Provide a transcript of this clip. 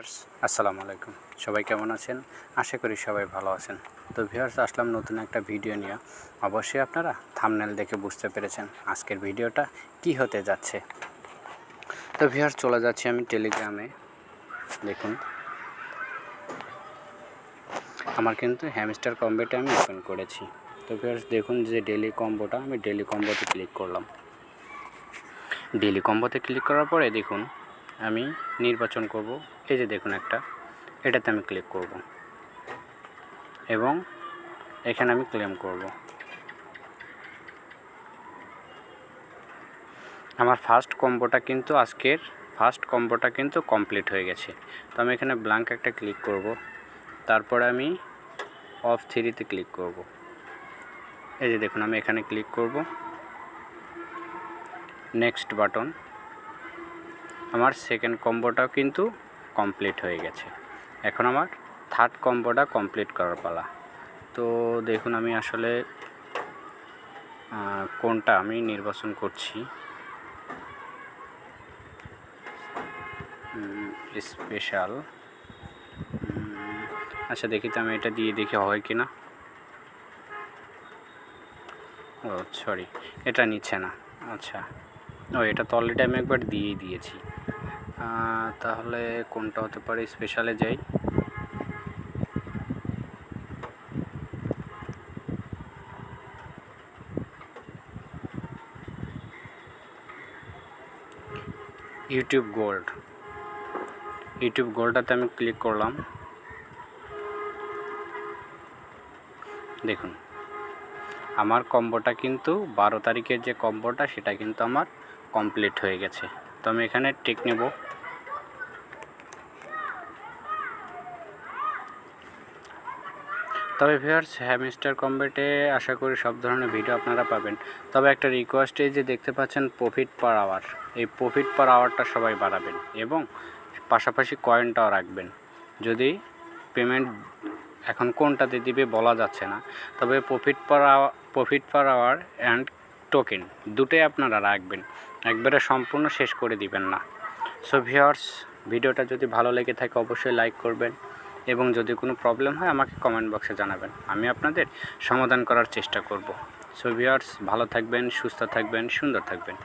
Viewers আসসালামু আলাইকুম। সবাই কেমন আছেন? আশা করি সবাই ভালো আছেন। তো ভিউয়ার্স আসলাম নতুন একটা ভিডিও নিয়ে। অবশ্যই আপনারা থাম্বনেল দেখে বুঝতে পেরেছেন আজকের ভিডিওটা কি হতে যাচ্ছে। তো ভিউয়ার্স চলে যাচ্ছি আমি টেলিগ্রামে। দেখুন আমার কিন্তু হ্যামস্টার কম্বোটা আমি ওপেন করেছি। তো ভিউয়ার্স দেখুন যে ডেলি কম্বোটা, আমি ডেলি কম্বোতে ক্লিক করলাম। ডেলি কম্বোতে ক্লিক করার পরে দেখুন আমি নির্বাচন করব, এই যে দেখুন এটাতে আমি ক্লিক করব এবং এখানে আমি ক্লেম করব। আমার ফার্স্ট কম্বোটা কিন্তু কমপ্লিট হয়ে গেছে। তো আমি এখানে ব্ল্যাঙ্ক একটা ক্লিক করব, তারপরে আমি অফ 3তে ক্লিক করব। এই যে দেখুন আমি এখানে ক্লিক করব, নেক্সট বাটন। আমার সেকেন্ড কম্বোটাও কিন্তু কমপ্লিট হয়ে গেছে। এখন আমার থার্ড কম্বোটা কমপ্লিট করার পালা। তো দেখুন আমি আসলে কোনটা আমি নির্বাচন করছি, স্পেশাল। আচ্ছা দেখি তো আমি এটা দিয়ে দেখি হয় কি না। ও সরি, এটা নিচ্ছে না। আচ্ছা এটা তো অলরেডি আমি একবার দিয়েই দিয়েছি। তাহলে কোনটা হতে পারে? স্পেশালে যাই। ইউটিউব গোল্ডটাতে আমি ক্লিক করলাম। দেখুন আমার কম্বোটা কিন্তু 12 তারিখের যে কম্বোটা সেটা কিন্তু আমার কমপ্লিট হয়ে গেছে। তো আমি এখানে টিক নেব। তবে ভিউয়ার্স হ্যামস্টার কম্বোতে আশা করি সব ধরনের ভিডিও আপনারা পাবেন। তবে একটা রিকোয়েস্ট, এই যে দেখতে পাচ্ছেন প্রফিট পার আওয়ার, এই প্রফিট পার আওয়ারটা সবাই বাড়াবেন এবং পাশাপাশি কয়েনটাও রাখবেন। যদি পেমেন্ট এখন কোনটাতে দিবে বলা যাচ্ছে না, তবে profit per hour and token দুটোই আপনারা রাখবেন, একবারে সম্পূর্ণ শেষ করে দিবেন না। সো ভিউয়ার্স ভিডিওটা যদি ভালো লেগে থাকে অবশ্যই লাইক করবেন এবং যদি কোনো প্রবলেম হয় আমাকে কমেন্ট বক্সে জানাবেন, আমি আপনাদের সমাধান করার চেষ্টা করব। সো ভিউয়ার্স ভালো থাকবেন, সুস্থ থাকবেন, সুন্দর থাকবেন।